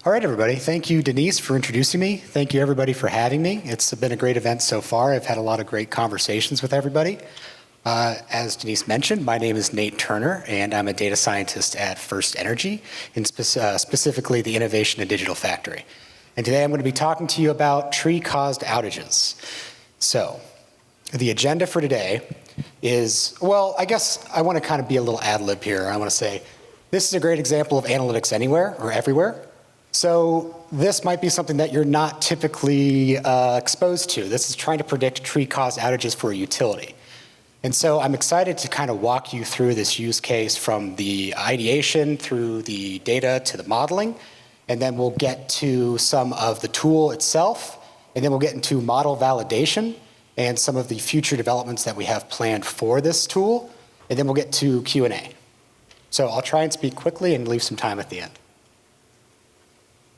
All right, everybody. Thank you, Denise, for introducing me. Thank you, everybody, for having me. It's been a great event so far. I've had a lot of great conversations with everybody. As Denise mentioned, my name is Nate Turner, and I'm a data scientist at First Energy, and specifically the Innovation and Digital Factory. And today I'm going to be talking to you about tree-caused outages. So, the agenda for today is, well, I guess I want to kind of be a little ad-lib here. I want to say, this is a great example of analytics anywhere or everywhere. So this might be something that you're not typically exposed to. This is trying to predict tree-caused outages for a utility. And so I'm excited to kind of walk you through this use case from the ideation through the data to the modeling, and then we'll get to some of the tool itself, and then we'll get into model validation and some of the future developments that we have planned for this tool, and then we'll get to Q&A. So I'll try and speak quickly and leave some time at the end.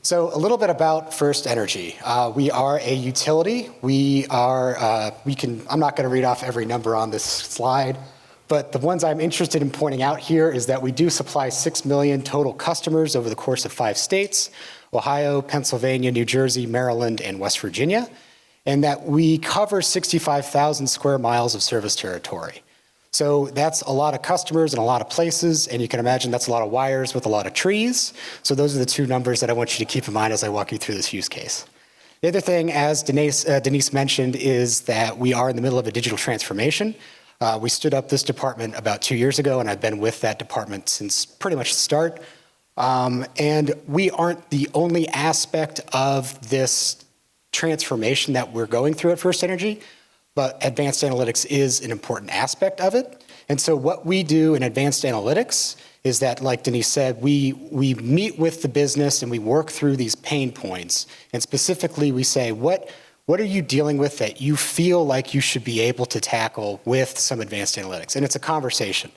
So a little bit about First Energy. We are a utility. I'm not going to read off every number on this slide, but the ones I'm interested in pointing out here is that we do supply 6 million total customers over the course of 5 states, Ohio, Pennsylvania, New Jersey, Maryland, and West Virginia, and that we cover 65,000 square miles of service territory. So that's a lot of customers in a lot of places, and you can imagine that's a lot of wires with a lot of trees. So those are the 2 numbers that I want you to keep in mind as I walk you through this use case. The other thing, as Denise mentioned, is that we are in the middle of a digital transformation. We stood up this department about 2 years ago, and I've been with that department since pretty much the start. And we aren't the only aspect of this transformation that we're going through at First Energy, but advanced analytics is an important aspect of it. And so what we do in advanced analytics is that, like Denise said, we meet with the business and we work through these pain points. And specifically, we say, what are you dealing with that you feel like you should be able to tackle with some advanced analytics? And it's a conversation.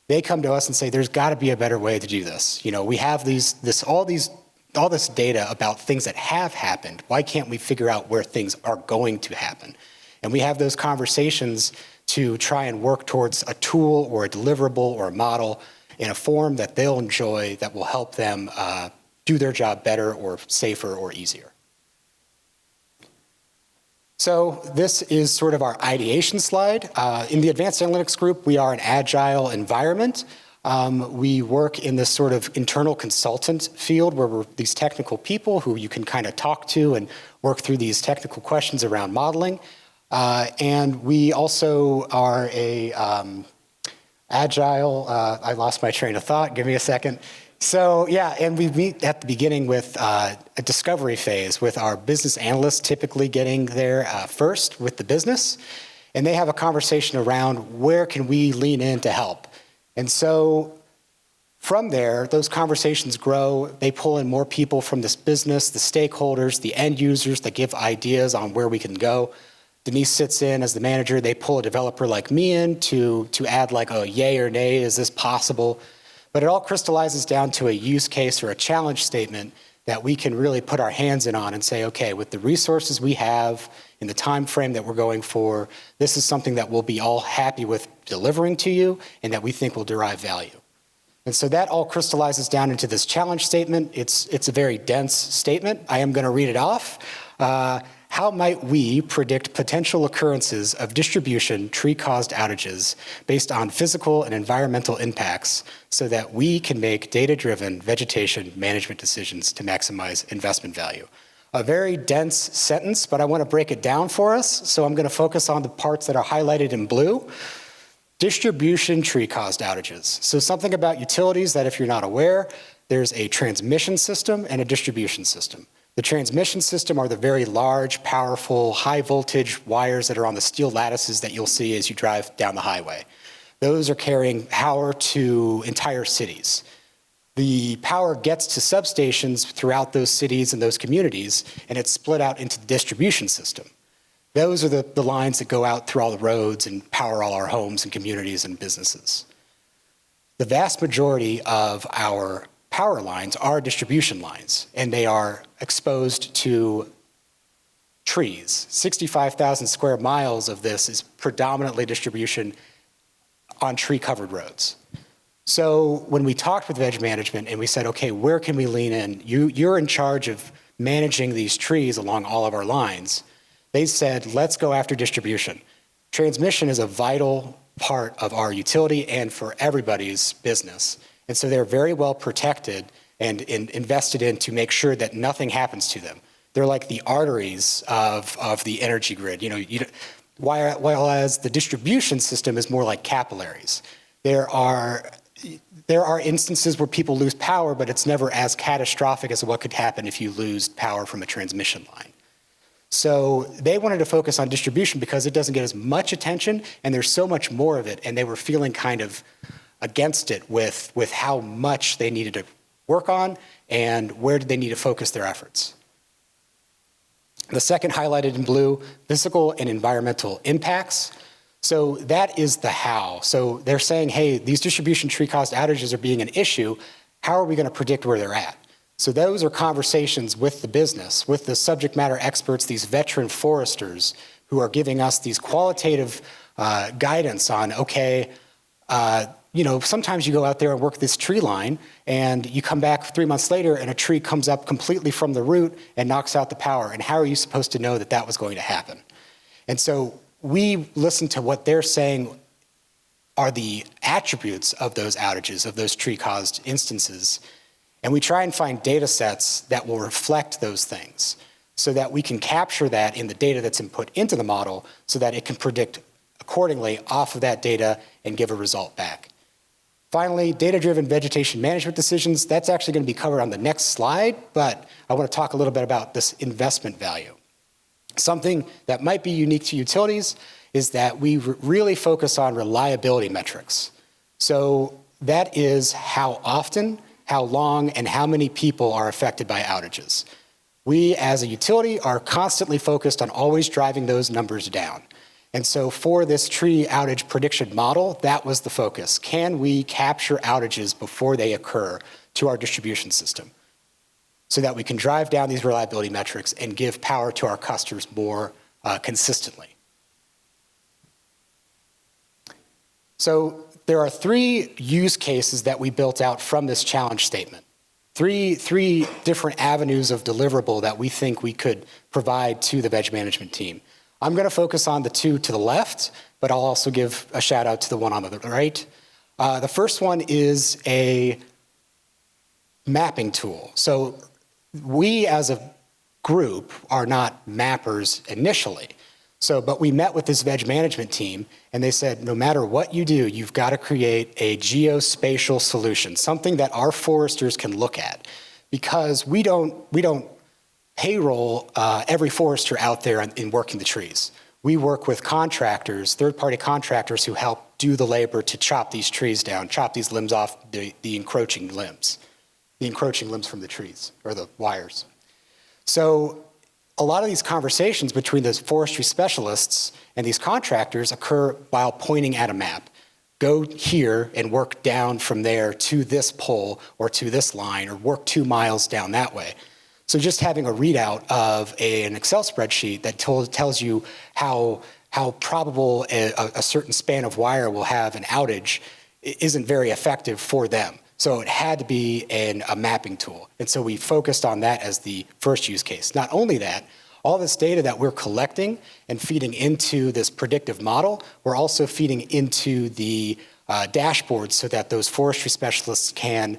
They come to us and say, there's got to be a better way to do this. You know, we have all this data about things that have happened. Why can't we figure out where things are going to happen? And we have those conversations to try and work towards a tool or a deliverable or a model in a form that they'll enjoy that will help them do their job better or safer or easier. So this is sort of our ideation slide. In the Advanced Analytics group, we are an agile environment. We work in this sort of internal consultant field where we're these technical people who you can kind of talk to and work through these technical questions around modeling. And we also are a agile, I lost my train of thought, give me a second. So yeah, and we meet at the beginning with a discovery phase with our business analysts typically getting there first with the business. And they have a conversation around where can we lean in to help. And so from there, those conversations grow. They pull in more people from this business, the stakeholders, the end users that give ideas on where we can go. Denise sits in as the manager. They pull a developer like me in to add like a yay or nay, is this possible? But it all crystallizes down to a use case or a challenge statement that we can really put our hands in on and say, okay, with the resources we have in the time frame that we're going for, this is something that we'll be all happy with delivering to you and that we think will derive value. And so that all crystallizes down into this challenge statement. It's a very dense statement. I am going to read it off. How might we predict potential occurrences of distribution tree-caused outages based on physical and environmental impacts so that we can make data-driven vegetation management decisions to maximize investment value? A very dense sentence, but I want to break it down for us, so I'm going to focus on the parts that are highlighted in blue. Distribution tree-caused outages. So something about utilities that if you're not aware, there's a transmission system and a distribution system. The transmission system are the very large, powerful, high voltage wires that are on the steel lattices that you'll see as you drive down the highway. Those are carrying power to entire cities. The power gets to substations throughout those cities and those communities, and it's split out into the distribution system. Those are the lines that go out through all the roads and power all our homes and communities and businesses. The vast majority of our power lines are distribution lines, and they are exposed to trees. 65,000 square miles of this is predominantly distribution on tree-covered roads. So when we talked with Veg Management and we said, okay, where can we lean in? You're in charge of managing these trees along all of our lines. They said, let's go after distribution. Transmission is a vital part of our utility and for everybody's business. And so they're very well protected and invested in to make sure that nothing happens to them. They're like the arteries of the energy grid. Whereas the distribution system is more like capillaries. There are instances where people lose power, but it's never as catastrophic as what could happen if you lose power from a transmission line. So they wanted to focus on distribution because it doesn't get as much attention and there's so much more of it, and they were feeling kind of against it with how much they needed to work on and where did they need to focus their efforts. The second highlighted in blue, physical and environmental impacts. So that is the how. So they're saying, hey, these distribution tree caused outages are being an issue. How are we going to predict where they're at? So those are conversations with the business, with the subject matter experts, these veteran foresters who are giving us these qualitative guidance on, okay, sometimes you go out there and work this tree line and you come back 3 months later and a tree comes up completely from the root and knocks out the power. And how are you supposed to know that that was going to happen? And so we listen to what they're saying are the attributes of those outages, of those tree-caused instances, and we try and find data sets that will reflect those things so that we can capture that in the data that's input into the model so that it can predict accordingly off of that data and give a result back. Finally, data-driven vegetation management decisions. That's actually going to be covered on the next slide, but I want to talk a little bit about this investment value. Something that might be unique to utilities is that we really focus on reliability metrics. So that is how often, how long, and how many people are affected by outages. We as a utility are constantly focused on always driving those numbers down. And so for this tree outage prediction model, that was the focus. Can we capture outages before they occur to our distribution system so that we can drive down these reliability metrics and give power to our customers more consistently? So there are 3 use cases that we built out from this challenge statement. Three different avenues of deliverable that we think we could provide to the veg management team. I'm going to focus on the 2 to the left, but I'll also give a shout out to the one on the right. The first one is a mapping tool. So we as a group are not mappers initially. But we met with this veg management team and they said, no matter what you do, you've got to create a geospatial solution, something that our foresters can look at, because we don't payroll every forester out there in working the trees. We work with contractors, third-party contractors who help do the labor to chop these trees down, chop these limbs off the encroaching limbs from the trees or the wires. So a lot of these conversations between those forestry specialists and these contractors occur while pointing at a map. Go here and work down from there to this pole or to this line, or work 2 miles down that way. So just having a readout of an Excel spreadsheet that tells you how probable a certain span of wire will have an outage isn't very effective for them. So it had to be a mapping tool. And so we focused on that as the first use case. Not only that, all this data that we're collecting and feeding into this predictive model, we're also feeding into the dashboard so that those forestry specialists can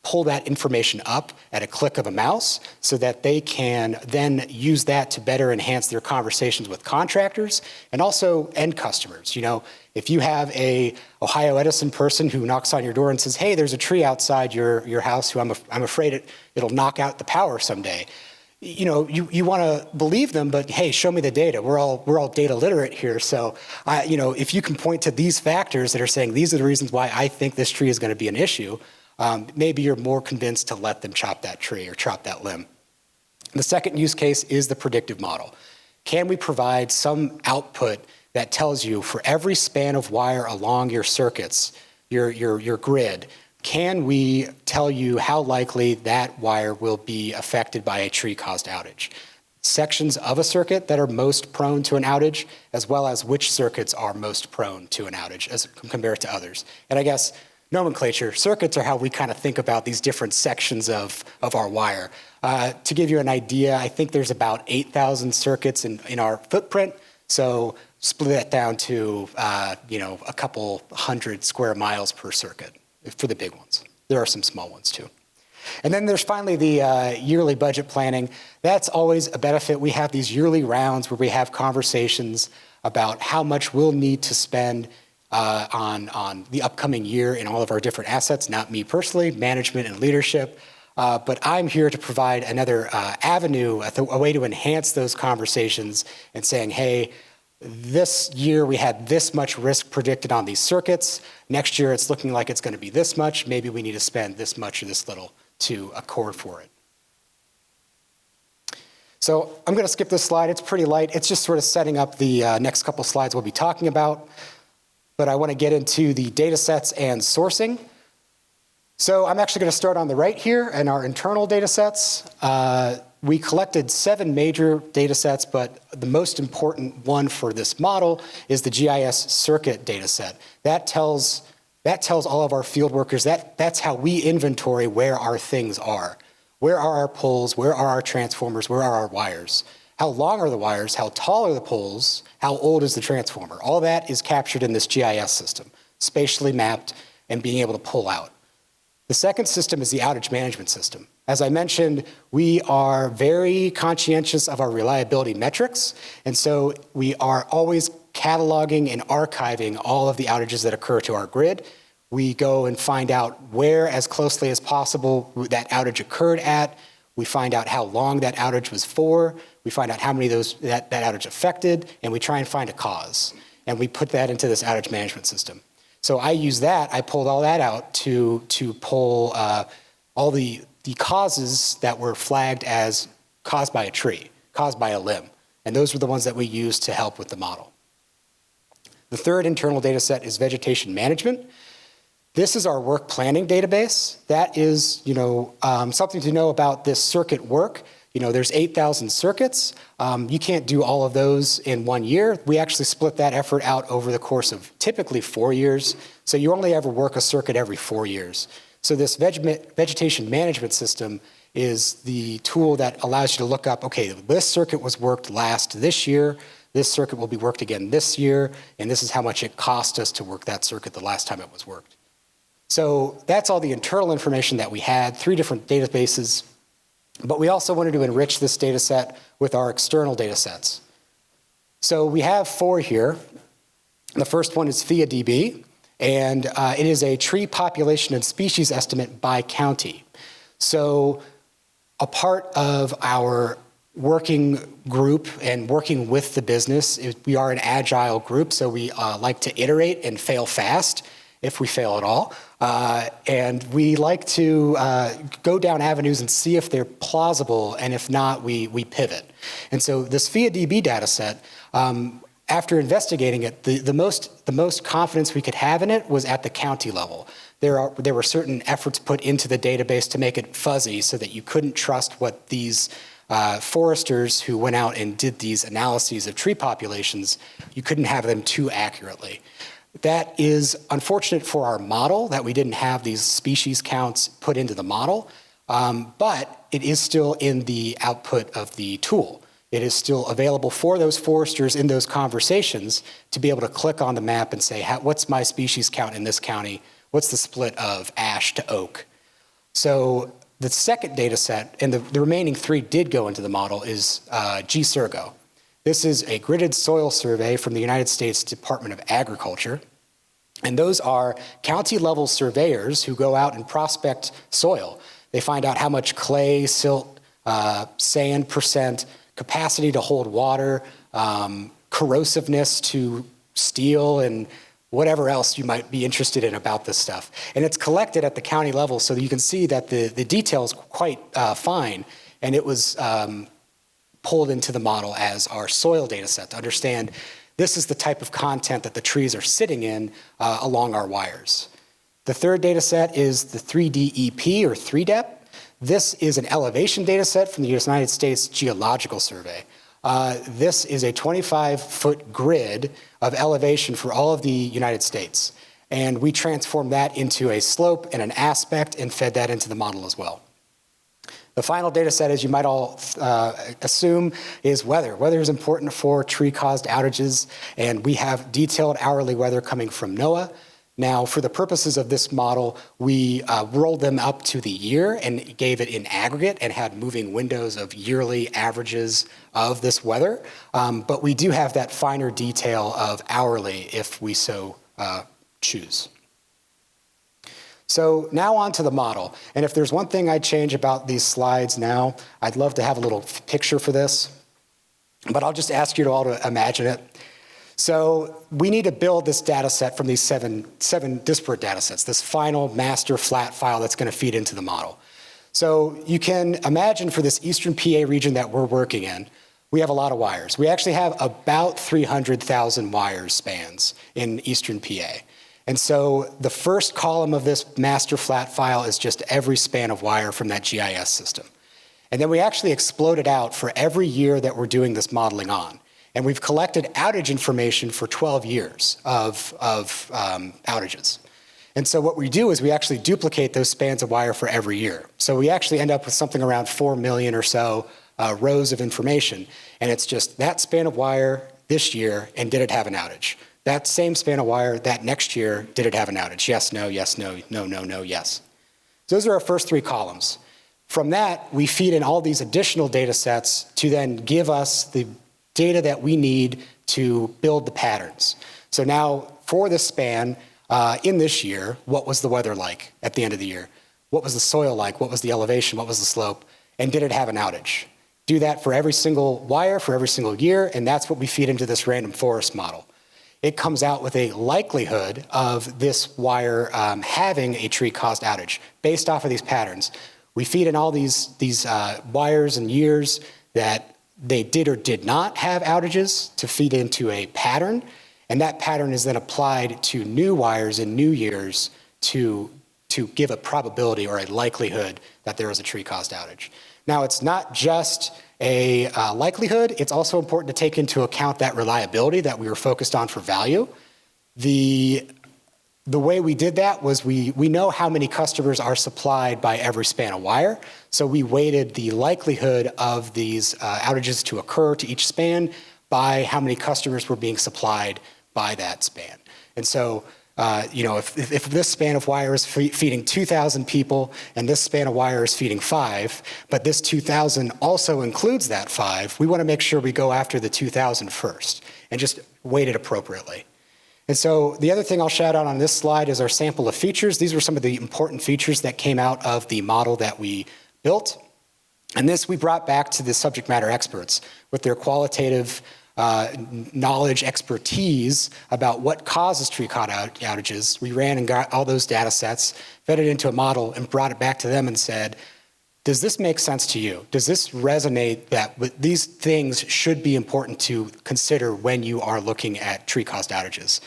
pull that information up at a click of a mouse so that they can then use that to better enhance their conversations with contractors and also end customers. If you have a Ohio Edison person who knocks on your door and says, hey, there's a tree outside your house who I'm afraid it'll knock out the power someday. You want to believe them, but hey, show me the data. We're all data literate here. So, if you can point to these factors that are saying these are the reasons why I think this tree is going to be an issue, maybe you're more convinced to let them chop that tree or chop that limb. The second use case is the predictive model. Can we provide some output that tells you for every span of wire along your circuits, your grid, can we tell you how likely that wire will be affected by a tree-caused outage? Sections of a circuit that are most prone to an outage, as well as which circuits are most prone to an outage as compared to others. And I guess nomenclature. Circuits are how we kind of think about these different sections of our wire. To give you an idea, I think there's about 8,000 circuits in our footprint. So split that down to a couple hundred square miles per circuit for the big ones. There are some small ones too. And then there's finally the yearly budget planning. That's always a benefit. We have these yearly rounds where we have conversations about how much we'll need to spend on the upcoming year in all of our different assets, not me personally, management and leadership. But I'm here to provide another avenue, a way to enhance those conversations and saying, hey, this year we had this much risk predicted on these circuits. Next year it's looking like it's going to be this much. Maybe we need to spend this much or this little to accord for it. So I'm going to skip this slide. It's pretty light. It's just sort of setting up the next couple slides we'll be talking about. But I want to get into the data sets and sourcing. So I'm actually going to start on the right here in our internal data sets. We collected 7 major data sets, but the most important one for this model is the GIS circuit data set. That tells all of our field workers, that's how we inventory where our things are. Where are our poles? Where are our transformers? Where are our wires? How long are the wires? How tall are the poles? How old is the transformer? All that is captured in this GIS system, spatially mapped and being able to pull out. The second system is the outage management system. As I mentioned, we are very conscientious of our reliability metrics, and so we are always cataloging and archiving all of the outages that occur to our grid. We go and find out where, as closely as possible, that outage occurred at. We find out how long that outage was for. We find out how many of those that outage affected, and we try and find a cause. And we put that into this outage management system. So I use that, I pulled all that out to pull all the causes that were flagged as caused by a tree, caused by a limb. And those were the ones that we used to help with the model. The third internal data set is vegetation management. This is our work planning database. That is, something to know about this circuit work. There's 8,000 circuits. You can't do all of those in 1 year. We actually split that effort out over the course of typically 4 years. So you only ever work a circuit every 4 years. So this vegetation management system is the tool that allows you to look up, okay, this circuit was worked last this year, this circuit will be worked again this year, and this is how much it cost us to work that circuit the last time it was worked. So that's all the internal information that we had, 3 different databases, but we also wanted to enrich this data set with our external data sets. So we have 4 here. The first one is FIA-DB, and it is a tree population and species estimate by county. So a part of our working group and working with the business, we are an agile group, so we like to iterate and fail fast if we fail at all. And we like to go down avenues and see if they're plausible, and if not, we pivot. And so this FIA-DB data set, after investigating it, the most confidence we could have in it was at the county level. There were certain efforts put into the database to make it fuzzy so that you couldn't trust what these foresters who went out and did these analyses of tree populations, you couldn't have them too accurately. That is unfortunate for our model that we didn't have these species counts put into the model, but it is still in the output of the tool. It is still available for those foresters in those conversations to be able to click on the map and say, what's my species count in this county? What's the split of ash to oak? So the second data set, and the remaining 3 did go into the model, is GSIRGO. This is a gridded soil survey from the United States Department of Agriculture. And those are county-level surveyors who go out and prospect soil. They find out how much clay, silt, sand percent, capacity to hold water, corrosiveness to steel, and whatever else you might be interested in about this stuff. And it's collected at the county level so that you can see that the detail's quite fine. And it was pulled into the model as our soil data set to understand this is the type of content that the trees are sitting in along our wires. The third data set is the 3DEP or 3DEP. This is an elevation data set from the United States Geological Survey. This is a 25-foot grid of elevation for all of the United States. And we transformed that into a slope and an aspect and fed that into the model as well. The final data set, as you might all assume, is weather. Weather is important for tree-caused outages, and we have detailed hourly weather coming from NOAA. Now, for the purposes of this model, we rolled them up to the year and gave it in aggregate and had moving windows of yearly averages of this weather. But we do have that finer detail of hourly if we so choose. So now on to the model. And if there's one thing I'd change about these slides now, I'd love to have a little picture for this, but I'll just ask you all to imagine it. So we need to build this data set from these seven disparate data sets, this final master flat file that's going to feed into the model. So you can imagine for this eastern PA region that we're working in, we have a lot of wires. We actually have about 300,000 wires spans in eastern PA. And so the first column of this master flat file is just every span of wire from that GIS system. And then we actually explode it out for every year that we're doing this modeling on. And we've collected outage information for 12 years of outages. And so what we do is we actually duplicate those spans of wire for every year. So we actually end up with something around 4 million or so rows of information. And it's just that span of wire this year, and did it have an outage? That same span of wire that next year, did it have an outage? Yes, no, yes. So those are our first three columns. From that, we feed in all these additional data sets to then give us the data that we need to build the patterns. So now for this span, in this year, what was the weather like at the end of the year? What was the soil like? What was the elevation? What was the slope? And did it have an outage? Do that for every single wire, for every single year, and that's what we feed into this random forest model. It comes out with a likelihood of this wire having a tree-caused outage based off of these patterns. We feed in all these wires and years that they did or did not have outages to feed into a pattern, and that pattern is then applied to new wires in new years to give a probability or a likelihood that there is a tree-caused outage. Now, it's not just a likelihood, it's also important to take into account that reliability that we were focused on for value. The way we did that was we know how many customers are supplied by every span of wire, so we weighted the likelihood of these outages to occur to each span by how many customers were being supplied by that span. And so if this span of wire is feeding 2,000 people and this span of wire is feeding 5, but this 2,000 also includes that 5, we want to make sure we go after the 2,000 first and just weight it appropriately. And so the other thing I'll shout out on this slide is our sample of features. These were some of the important features that came out of the model that we built. And this we brought back to the subject matter experts with their qualitative knowledge, expertise about what causes tree-caused outages. We ran and got all those data sets, fed it into a model, and brought it back to them and said, does this make sense to you? Does this resonate that these things should be important to consider when you are looking at tree-caused outages?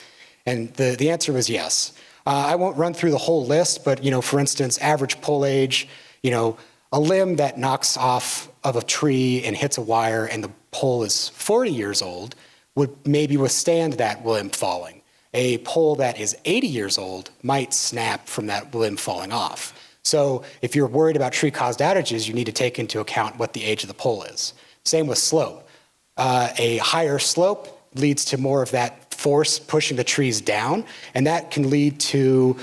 And the answer was yes. I won't run through the whole list, but for instance, average pole age, a limb that knocks off of a tree and hits a wire and the pole is 40 years old would maybe withstand that limb falling. A pole that is 80 years old might snap from that limb falling off. So if you're worried about tree-caused outages, you need to take into account what the age of the pole is. Same with slope. A higher slope leads to more of that force pushing the trees down, and that can lead to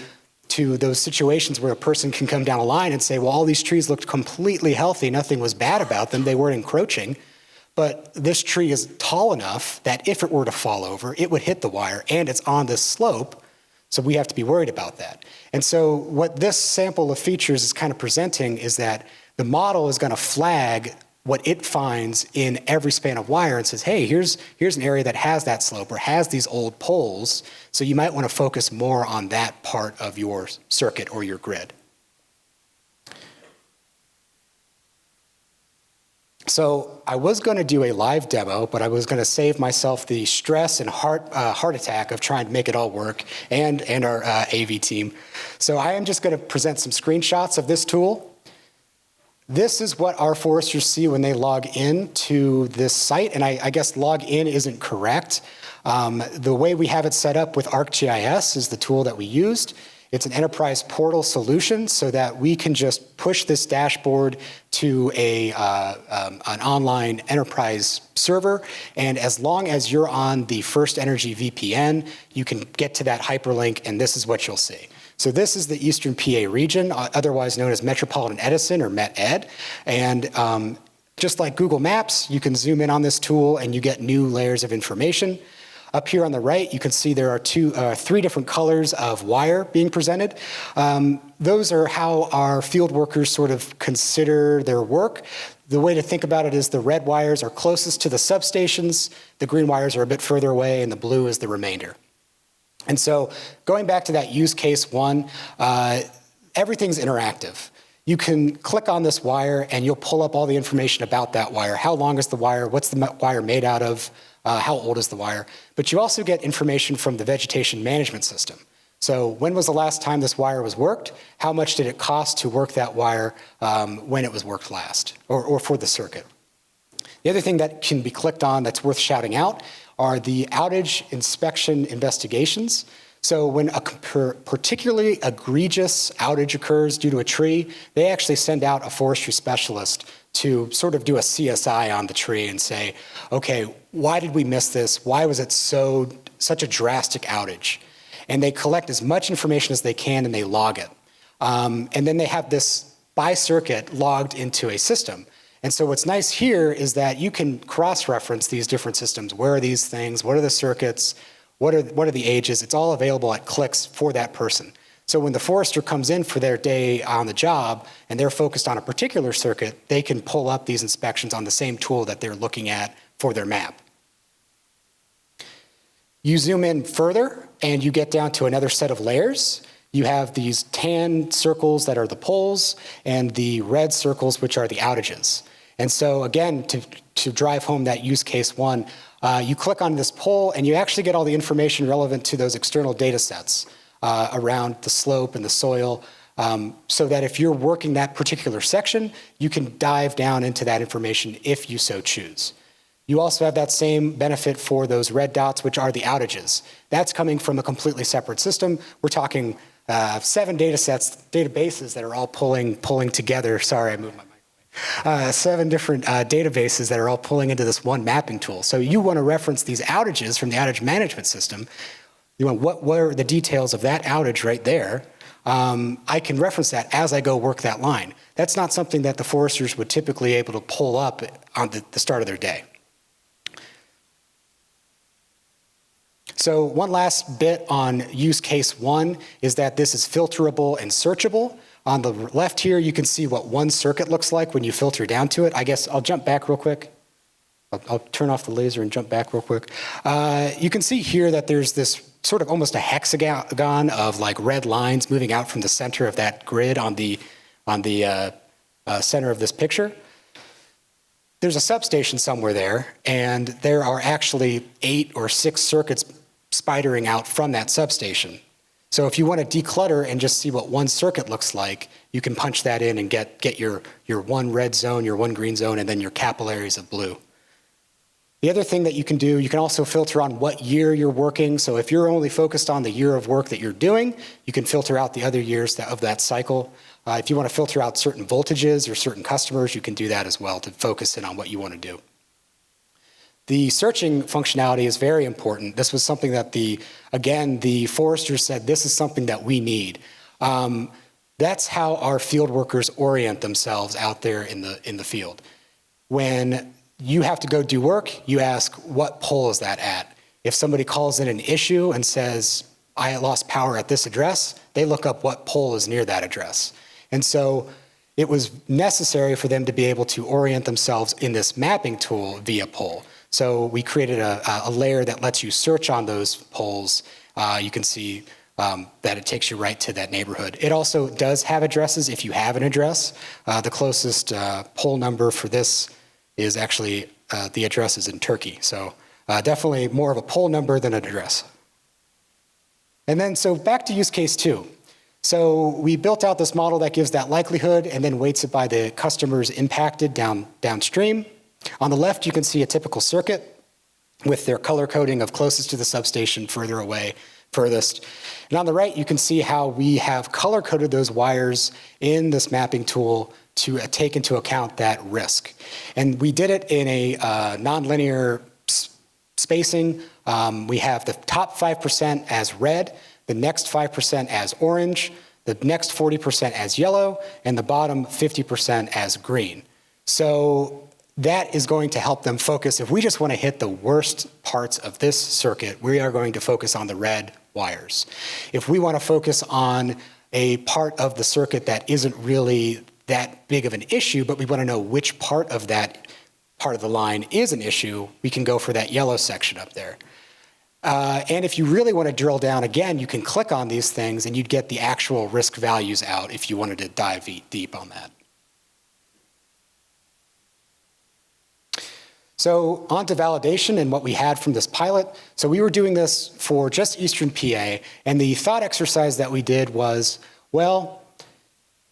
those situations where a person can come down a line and say, well, all these trees looked completely healthy, nothing was bad about them, they weren't encroaching, but this tree is tall enough that if it were to fall over, it would hit the wire, and it's on this slope, so we have to be worried about that. And so what this sample of features is kind of presenting is that the model is going to flag what it finds in every span of wire and says, hey, here's an area that has that slope or has these old poles, so you might want to focus more on that part of your circuit or your grid. So I was going to do a live demo, but I was going to save myself the stress and heart attack of trying to make it all work, and our AV team. So I am just going to present some screenshots of this tool. This is what our foresters see when they log in to this site, and I guess log in isn't correct. The way we have it set up with ArcGIS is the tool that we used. It's an enterprise portal solution so that we can just push this dashboard to an online enterprise server. And as long as you're on the First Energy VPN, you can get to that hyperlink, and this is what you'll see. So this is the Eastern PA region, otherwise known as Metropolitan Edison or MET-ED. And just like Google Maps, you can zoom in on this tool and you get new layers of information. Up here on the right, you can see there are three different colors of wire being presented. Those are how our field workers sort of consider their work. The way to think about it is the red wires are closest to the substations, the green wires are a bit further away, and the blue is the remainder. And so going back to that use case one, everything's interactive. You can click on this wire and you'll pull up all the information about that wire. How long is the wire? What's the wire made out of? How old is the wire? But you also get information from the vegetation management system. So when was the last time this wire was worked? How much did it cost to work that wire when it was worked last, or for the circuit? The other thing that can be clicked on that's worth shouting out are the outage inspection investigations. So when a particularly egregious outage occurs due to a tree, they actually send out a forestry specialist to sort of do a CSI on the tree and say, okay, why did we miss this? Why was it such a drastic outage? And they collect as much information as they can and they log it. And then they have this by circuit logged into a system. And so what's nice here is that you can cross-reference these different systems. Where are these things? What are the circuits? What are the ages? It's all available at clicks for that person. So when the forester comes in for their day on the job and they're focused on a particular circuit, they can pull up these inspections on the same tool that they're looking at for their map. You zoom in further and you get down to another set of layers. You have these tan circles that are the poles and the red circles which are the outages. And so again, to drive home that use case one, you click on this pole and you actually get all the information relevant to those external data sets around the slope and the soil, so that if you're working that particular section, you can dive down into that information if you so choose. You also have that same benefit for those red dots, which are the outages. That's coming from a completely separate system. We're talking 7 databases that are all pulling together. Sorry, I moved my mic. 7 different databases that are all pulling into this one mapping tool. So you want to reference these outages from the outage management system. You want what are the details of that outage right there? I can reference that as I go work that line. That's not something that the foresters would typically able to pull up on the start of their day. So one last bit on use case one is that this is filterable and searchable. On the left here, you can see what one circuit looks like when you filter down to it. I guess I'll jump back real quick. I'll turn off the laser and jump back real quick. You can see here that there's this sort of almost a hexagon of like red lines moving out from the center of that grid on the center of this picture. There's a substation somewhere there, and there are actually 8 or 6 circuits spidering out from that substation. So if you want to declutter and just see what one circuit looks like, you can punch that in and get your one red zone, your one green zone, and then your capillaries of blue. The other thing that you can do, you can also filter on what year you're working. So if you're only focused on the year of work that you're doing, you can filter out the other years of that cycle. If you want to filter out certain voltages or certain customers, you can do that as well to focus in on what you want to do. The searching functionality is very important. This was something that the foresters said, this is something that we need. That's how our field workers orient themselves out there in the field. When you have to go do work, you ask, what pole is that at? If somebody calls in an issue and says, I lost power at this address, they look up what pole is near that address. And so it was necessary for them to be able to orient themselves in this mapping tool via pole. So we created a layer that lets you search on those poles. You can see that it takes you right to that neighborhood. It also does have addresses if you have an address. The closest pole number for this is actually the address is in Turkey. So definitely more of a pole number than an address. And then so back to use case 2. So we built out this model that gives that likelihood and then weights it by the customers impacted downstream. On the left, you can see a typical circuit. with their color coding of closest to the substation, further away, furthest. And on the right, you can see how we have color coded those wires in this mapping tool to take into account that risk. And we did it in a nonlinear spacing. We have the top 5% as red, the next 5% as orange, the next 40% as yellow, and the bottom 50% as green. So that is going to help them focus. If we just want to hit the worst parts of this circuit, we are going to focus on the red wires. If we want to focus on a part of the circuit that isn't really that big of an issue, but we want to know which part of that part of the line is an issue, we can go for that yellow section up there. And if you really want to drill down, again, you can click on these things and you'd get the actual risk values out if you wanted to dive deep on that. So on to validation and what we had from this pilot. So we were doing this for just Eastern PA, and the thought exercise that we did was, well,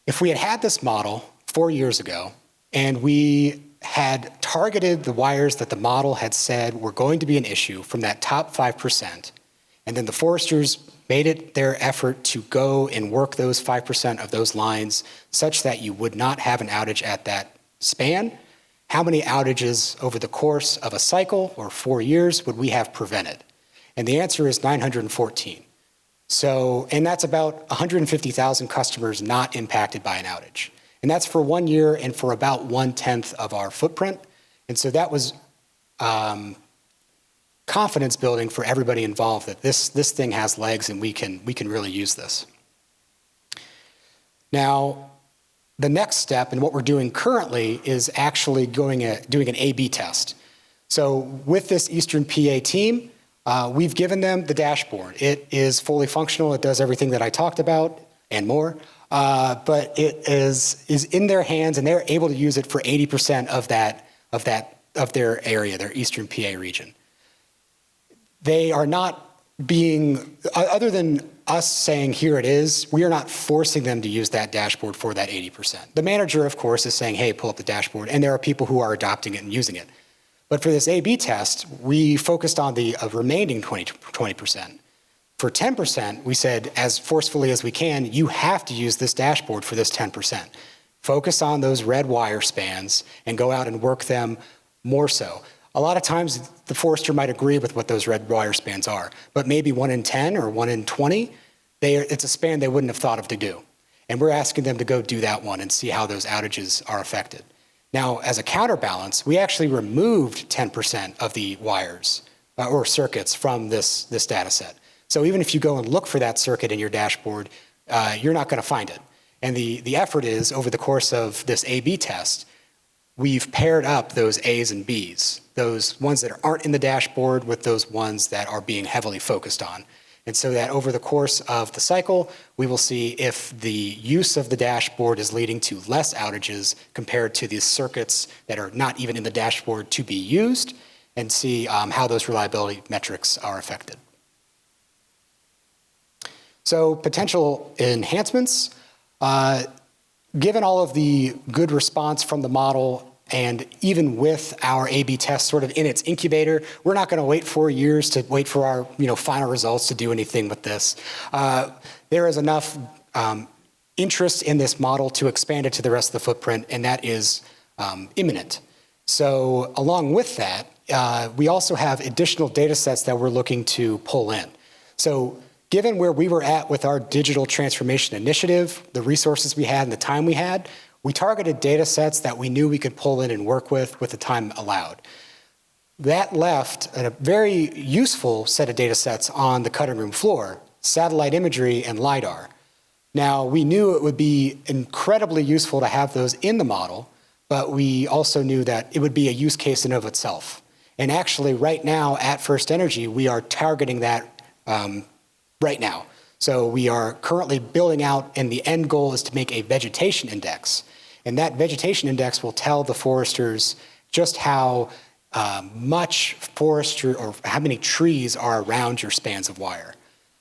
if we had had this model 4 years ago, and we had targeted the wires that the model had said were going to be an issue from that top 5%, and then the foresters made it their effort to go and work those 5% of those lines such that you would not have an outage at that span, how many outages over the course of a cycle or 4 years would we have prevented? And the answer is 914. So, and that's about 150,000 customers not impacted by an outage. And that's for 1 year and for about 1/10 of our footprint. And so that was confidence building for everybody involved that this thing has legs and we can really use this. Now, the next step and what we're doing currently is actually doing an A/B test. So with this Eastern PA team, we've given them the dashboard. It is fully functional. It does everything that I talked about and more. But it is in their hands, and they're able to use it for 80% of their area, their Eastern PA region. They are not being, other than us saying, here it is, we are not forcing them to use that dashboard for that 80%. The manager, of course, is saying, hey, pull up the dashboard, and there are people who are adopting it and using it. But for this A/B test, we focused on the remaining 20%. For 10%, we said, as forcefully as we can, you have to use this dashboard for this 10%. Focus on those red wire spans and go out and work them more so. A lot of times, the forester might agree with what those red wire spans are, but maybe 1 in 10 or 1 in 20, it's a span they wouldn't have thought of to do. And we're asking them to go do that one and see how those outages are affected. Now, as a counterbalance, we actually removed 10% of the wires or circuits from this data set. So even if you go and look for that circuit in your dashboard, you're not going to find it. And the effort is, over the course of this A/B test, we've paired up those A's and B's, those ones that aren't in the dashboard with those ones that are being heavily focused on. And so that over the course of the cycle, we will see if the use of the dashboard is leading to less outages compared to these circuits that are not even in the dashboard to be used, and see how those reliability metrics are affected. So potential enhancements, given all of the good response from the model, and even with our A/B test sort of in its incubator, we're not going to wait 4 years to wait for our final results to do anything with this. There is enough interest in this model to expand it to the rest of the footprint, and that is imminent. So along with that, we also have additional data sets that we're looking to pull in. So given where we were at with our digital transformation initiative, the resources we had and the time we had, we targeted data sets that we knew we could pull in and work with the time allowed. That left a very useful set of data sets on the cutting room floor, satellite imagery and LiDAR. Now, we knew it would be incredibly useful to have those in the model, but we also knew that it would be a use case in of itself. And actually, right now at First Energy, we are targeting that right now. So we are currently building out, and the end goal is to make a vegetation index. And that vegetation index will tell the foresters just how much forestry or how many trees are around your spans of wire.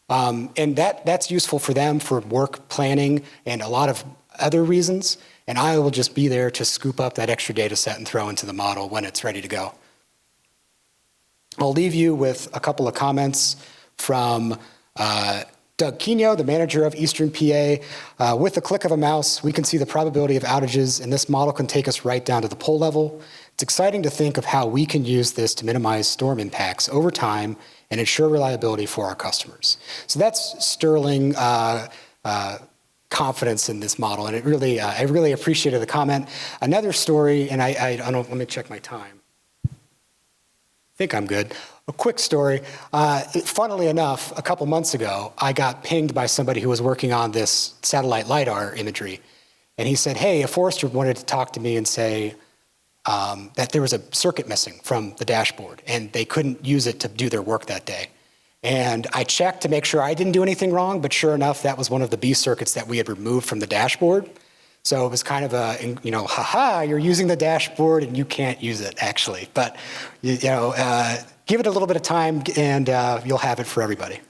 And that's useful for them for work planning and a lot of other reasons. And I will just be there to scoop up that extra data set and throw into the model when it's ready to go. I'll leave you with a couple of comments from Doug Quino, the manager of Eastern PA. With the click of a mouse, we can see the probability of outages, and this model can take us right down to the pole level. It's exciting to think of how we can use this to minimize storm impacts over time and ensure reliability for our customers. So that's sterling confidence in this model, and I really appreciated the comment. Another story, and I don't, let me check my time. I think I'm good. A quick story. Funnily enough, a couple months ago, I got pinged by somebody who was working on this satellite LiDAR imagery. And he said, hey, a forester wanted to talk to me and say that there was a circuit missing from the dashboard, and they couldn't use it to do their work that day. And I checked to make sure I didn't do anything wrong, but sure enough, that was one of the B circuits that we had removed from the dashboard. So it was kind of a, haha, you're using the dashboard and you can't use it, actually. But, give it a little bit of time and you'll have it for everybody.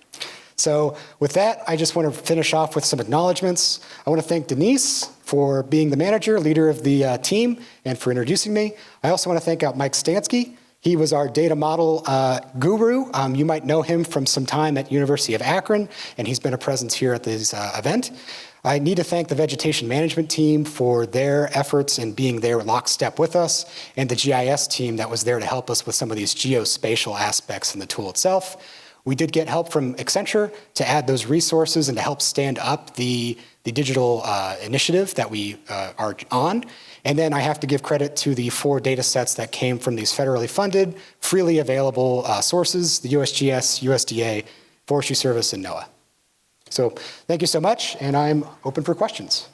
So with that, I just want to finish off with some acknowledgments. I want to thank Denise for being the manager, leader of the team, and for introducing me. I also want to thank Mike Stansky. He was our data model guru. You might know him from some time at University of Akron, and he's been a presence here at this event. I need to thank the vegetation management team for their efforts in being there lockstep with us, and the GIS team that was there to help us with some of these geospatial aspects in the tool itself. We did get help from Accenture to add those resources and to help stand up the digital initiative that we are on. And then I have to give credit to the 4 data sets that came from these federally funded, freely available sources, the USGS, USDA, Forestry Service, and NOAA. So thank you so much, and I'm open for questions.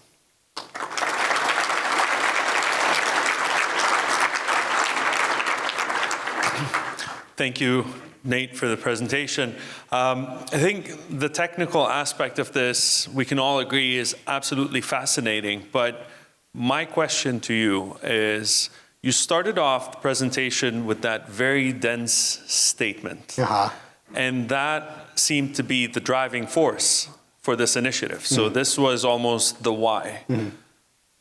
Thank you, Nate, for the presentation. I think the technical aspect of this, we can all agree, is absolutely fascinating. But my question to you is, you started off the presentation with that very dense statement. And that seemed to be the driving force for this initiative. So this was almost the why.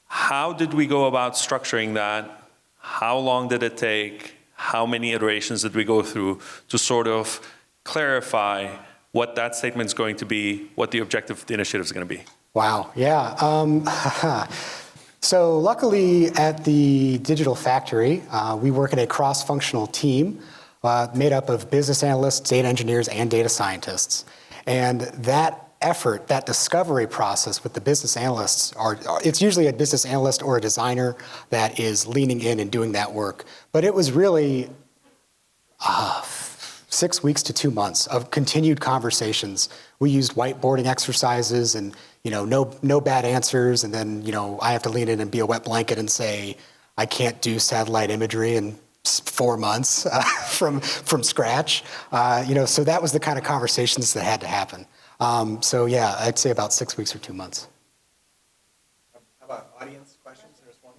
How did we go about structuring that? How long did it take? How many iterations did we go through to sort of clarify what that statement is going to be, what the objective of the initiative is going to be? Wow, yeah. So luckily at the Digital Factory, we work in a cross-functional team made up of business analysts, data engineers, and data scientists. And that effort, that discovery process with the business analysts, it's usually a business analyst or a designer that is leaning in and doing that work. But it was really 6 weeks to 2 months of continued conversations. We used whiteboarding exercises and no bad answers, and then I have to lean in and be a wet blanket and say I can't do satellite imagery in 4 months from scratch. So that was the kind of conversations that had to happen. So yeah, I'd say about 6 weeks or 2 months. How about audience questions? There's one.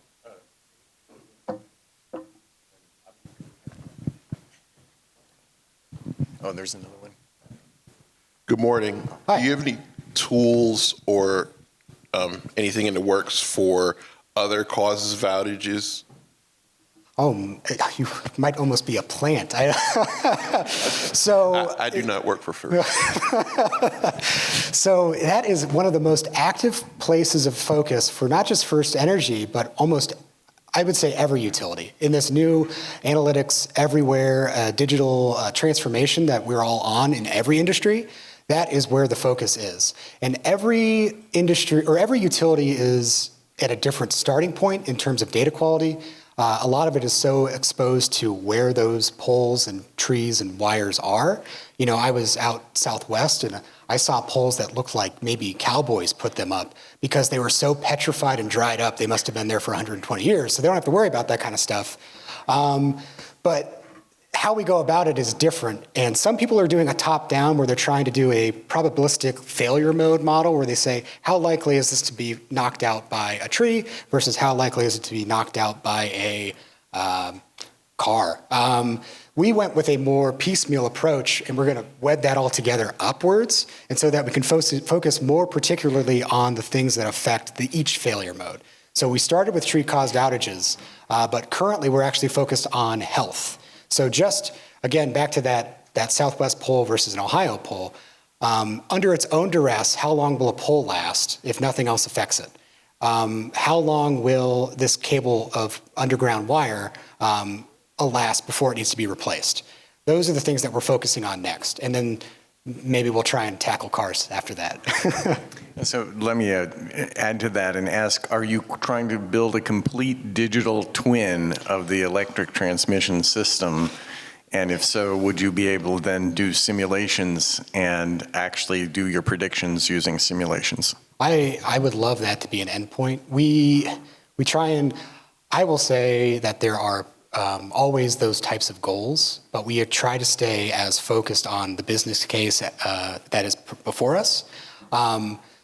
Oh, there's another one. Good morning. Hi. Do you have any tools or anything in the works for other causes of outages? Oh, you might almost be a plant. I do not work for FERC. So that is one of the most active places of focus for not just First Energy, but almost, I would say, every utility. In this new analytics everywhere, digital transformation that we're all on in every industry, that is where the focus is. And every industry or every utility is at a different starting point in terms of data quality. A lot of it is so exposed to where those poles and trees and wires are. I was out southwest and I saw poles that looked like maybe cowboys put them up because they were so petrified and dried up. They must have been there for 120 years, so they don't have to worry about that kind of stuff. But how we go about it is different. And some people are doing a top-down where they're trying to do a probabilistic failure mode model where they say, how likely is this to be knocked out by a tree versus how likely is it to be knocked out by a car? We went with a more piecemeal approach, and we're going to wed that all together upwards, and so that we can focus more particularly on the things that affect each failure mode. So we started with tree-caused outages, but currently we're actually focused on health. So just again, back to that Southwest pole versus an Ohio pole, under its own duress, how long will a pole last if nothing else affects it? How long will this cable of underground wire last before it needs to be replaced? Those are the things that we're focusing on next. And then maybe we'll try and tackle cars after that. So let me add to that and ask, are you trying to build a complete digital twin of the electric transmission system? And if so, would you be able to then do simulations and actually do your predictions using simulations? I would love that to be an endpoint. We try and, I will say that there are always those types of goals, but we try to stay as focused on the business case that is before us.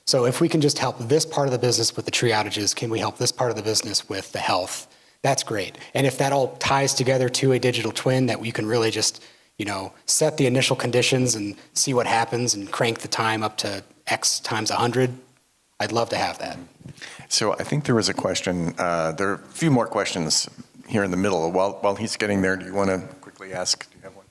So if we can just help this part of the business with the tree outages, can we help this part of the business with the health? That's great. And if that all ties together to a digital twin that we can really just, set the initial conditions and see what happens and crank the time up to X times 100, I'd love to have that. So I think there was a question, there are a few more questions here in the middle. While he's getting there, do you want to quickly ask? Do you have one?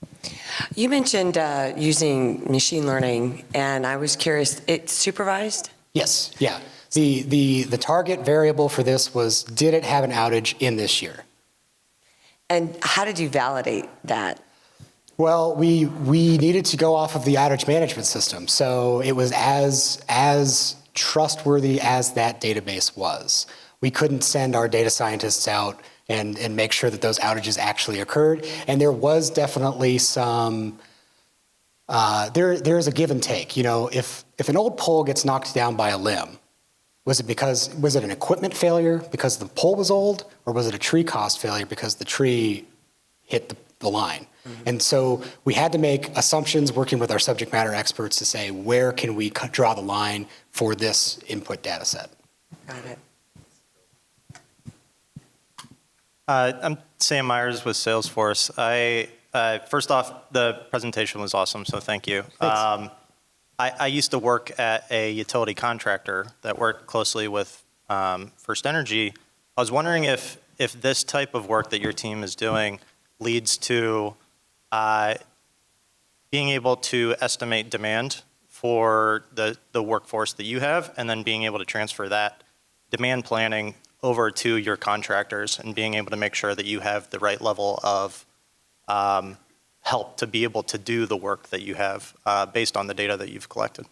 You mentioned using machine learning, and I was curious, it's supervised? Yes, yeah. The target variable for this was, did it have an outage in this year? And how did you validate that? Well, we needed to go off of the outage management system. So it was as trustworthy as that database was. We couldn't send our data scientists out and make sure that those outages actually occurred. And there was definitely some, there's a give and take. If an old pole gets knocked down by a limb, was it an equipment failure because the pole was old, or was it a tree cost failure because the tree hit the line? Mm-hmm. And so we had to make assumptions working with our subject matter experts to say, where can we draw the line for this input data set? Got it. I'm Sam Myers with Salesforce. First off, the presentation was awesome, so thank you. Thanks. I used to work at a utility contractor that worked closely with First Energy. I was wondering if this type of work that your team is doing leads to being able to estimate demand for the workforce that you have, and then being able to transfer that demand planning over to your contractors and being able to make sure that you have the right level of help to be able to do the work that you have based on the data that you've collected.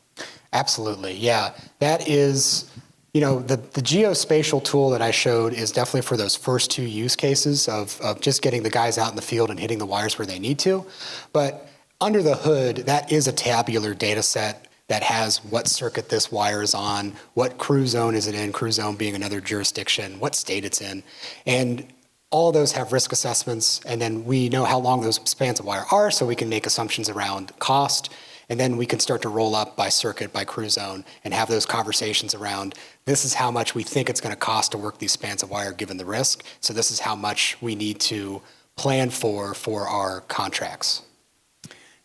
Absolutely, yeah. That is, the geospatial tool that I showed is definitely for those first two use cases of just getting the guys out in the field and hitting the wires where they need to. But under the hood, that is a tabular data set that has what circuit this wire is on, what crew zone is it in, crew zone being another jurisdiction, what state it's in. And all of those have risk assessments, and then we know how long those spans of wire are, so we can make assumptions around cost, and then we can start to roll up by circuit, by crew zone, and have those conversations around, this is how much we think it's going to cost to work these spans of wire given the risk, so this is how much we need to plan for our contracts.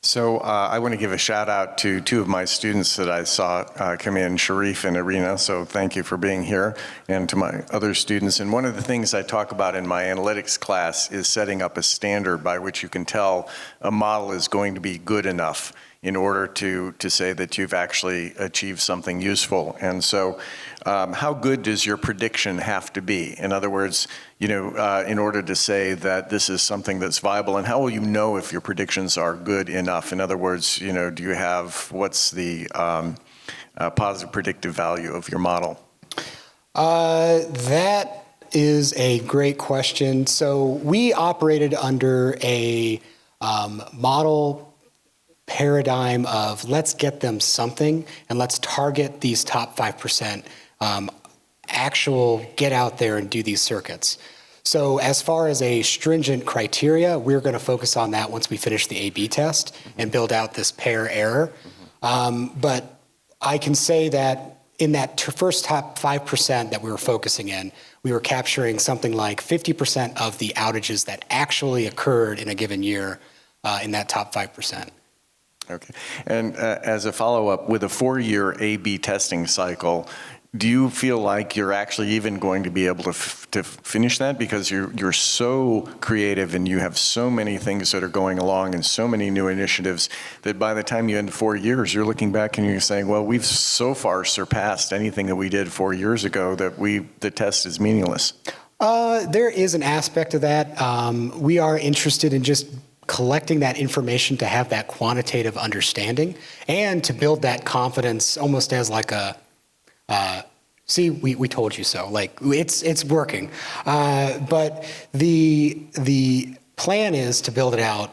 So I want to give a shout out to two of my students that I saw come in, Sharif and Irina, so thank you for being here, and to my other students. And one of the things I talk about in my analytics class is setting up a standard by which you can tell a model is going to be good enough in order to say that you've actually achieved something useful. And so how good does your prediction have to be? In other words, in order to say that this is something that's viable, and how will you know if your predictions are good enough? In other words, do you have, what's the positive predictive value of your model? That is a great question. So we operated under a model paradigm of let's get them something and let's target these top 5% actual get out there and do these circuits. So as far as a stringent criteria, we're going to focus on that once we finish the A/B test and build out this pair error. But I can say that in that first top 5% that we were focusing in, we were capturing something like 50% of the outages that actually occurred in a given year in that top 5%. Okay. And as a follow-up, with a 4-year A/B testing cycle, do you feel like you're actually even going to be able to finish that? Because you're so creative and you have so many things that are going along and so many new initiatives that by the time you end 4 years, you're looking back and you're saying, well, we've so far surpassed anything that we did 4 years ago that the test is meaningless. There is an aspect of that. We are interested in just collecting that information to have that quantitative understanding and to build that confidence almost as like a, see, we told you so. Like it's working, but the plan is to build it out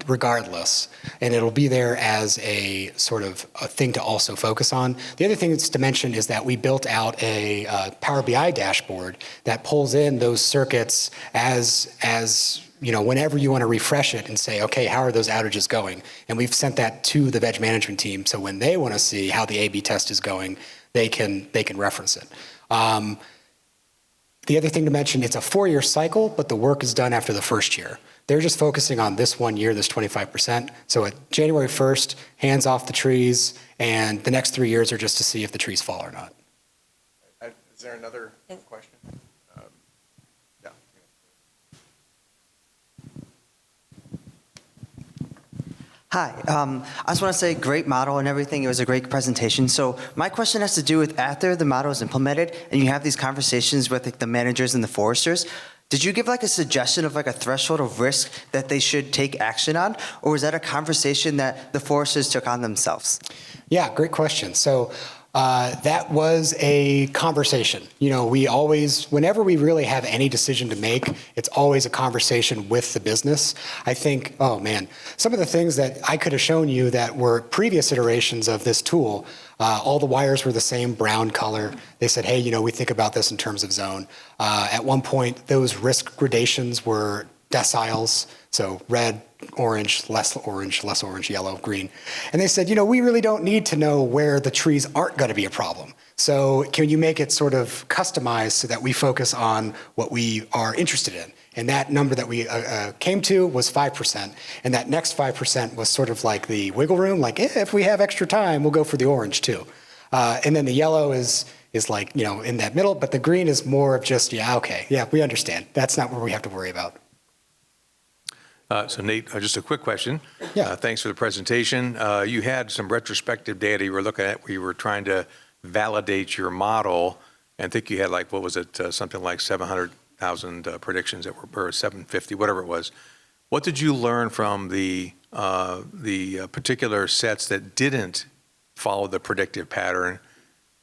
regardless, and it'll be there as a sort of a thing to also focus on. The other thing that's to mention is that we built out a Power BI dashboard that pulls in those circuits as you know, whenever you want to refresh it and say, okay, how are those outages going? And we've sent that to the veg management team, so when they want to see how the A/B test is going, they can reference it. The other thing to mention, it's a 4-year cycle, but the work is done after the first year. They're just focusing on this 1 year, this 25%. So at January 1st, hands off the trees, and the next 3 years are just to see if the trees fall or not. Is there another question? Yeah. Hi, I just want to say great model and everything. It was a great presentation. So my question has to do with after the model is implemented and you have these conversations with like, the managers and the foresters, did you give like a suggestion of like a threshold of risk that they should take action on? Or was that a conversation that the foresters took on themselves? Yeah, great question. So that was a conversation. You know, we always, whenever we really have any decision to make, it's always a conversation with the business. I think, oh man, some of the things that I could have shown you that were previous iterations of this tool, all the wires were the same brown color. They said, hey, you know, we think about this in terms of zone. At one point, those risk gradations were deciles, so red, orange, less orange, yellow, green. And they said, you know, we really don't need to know where the trees aren't going to be a problem. So can you make it sort of customized so that we focus on what we are interested in? And that number that we came to was 5%. And that next 5% was sort of like the wiggle room, like if we have extra time, we'll go for the orange too. And then the yellow is like, you know, in that middle, but the green is more of just, yeah, okay, yeah, we understand. That's not what we have to worry about. So Nate, just a quick question. Yeah. Thanks for the presentation. You had some retrospective data you were looking at where you were trying to validate your model. And I think you had like, what was it, something like 700,000 predictions that were, or 750, whatever it was. What did you learn from the particular sets that didn't follow the predictive pattern?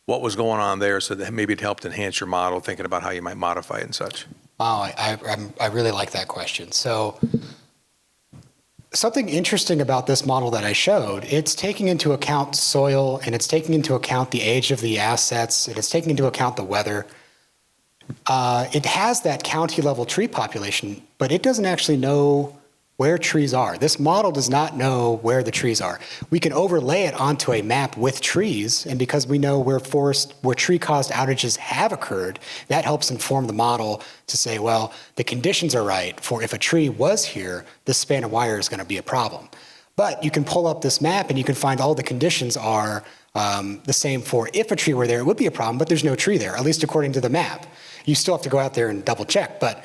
What was going on there so that maybe it helped enhance your model, thinking about how you might modify it and such? Wow, I really like that question. So something interesting about this model that I showed, it's taking into account soil and it's taking into account the age of the assets and it's taking into account the weather. It has that county level tree population, but it doesn't actually know where trees are. This model does not know where the trees are. We can overlay it onto a map with trees, and because we know where tree-caused outages have occurred, that helps inform the model to say, well, the conditions are right for if a tree was here, this span of wire is going to be a problem. But you can pull up this map and you can find all the conditions are the same for if a tree were there, it would be a problem, but there's no tree there, at least according to the map. You still have to go out there and double check, but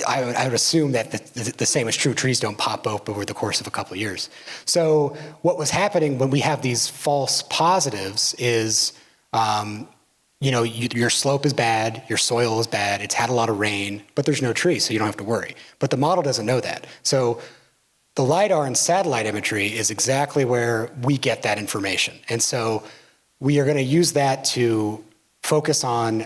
I would assume that the same is true. Trees don't pop up over the course of a couple of years. So what was happening when we have these false positives is, you know, your slope is bad, your soil is bad, it's had a lot of rain, but there's no tree, so you don't have to worry. But the model doesn't know that. So the LiDAR and satellite imagery is exactly where we get that information. And so we are going to use that to focus on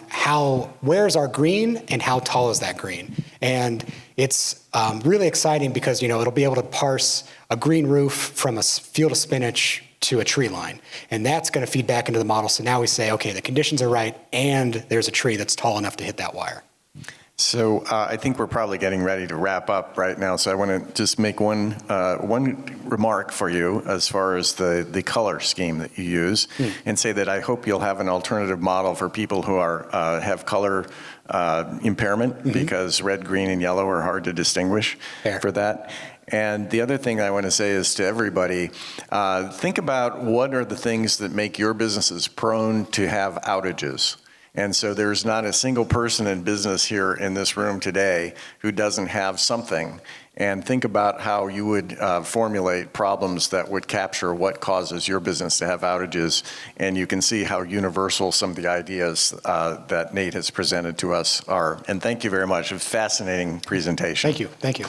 where's our green and how tall is that green. And it's really exciting because, you know, it'll be able to parse a green roof from a field of spinach to a tree line. And that's going to feed back into the model. So now we say, okay, the conditions are right and there's a tree that's tall enough to hit that wire. So I think we're probably getting ready to wrap up right now. So I want to just make one remark for you as far as the color scheme that you use, and say that I hope you'll have an alternative model for people who have color impairment, because red, green, and yellow are hard to distinguish for that. And the other thing I want to say is to everybody, think about what are the things that make your businesses prone to have outages. And so there's not a single person in business here in this room today who doesn't have something. And think about how you would formulate problems that would capture what causes your business to have outages. And you can see how universal some of the ideas that Nate has presented to us are. And thank you very much. A fascinating presentation. Thank you. Thank you.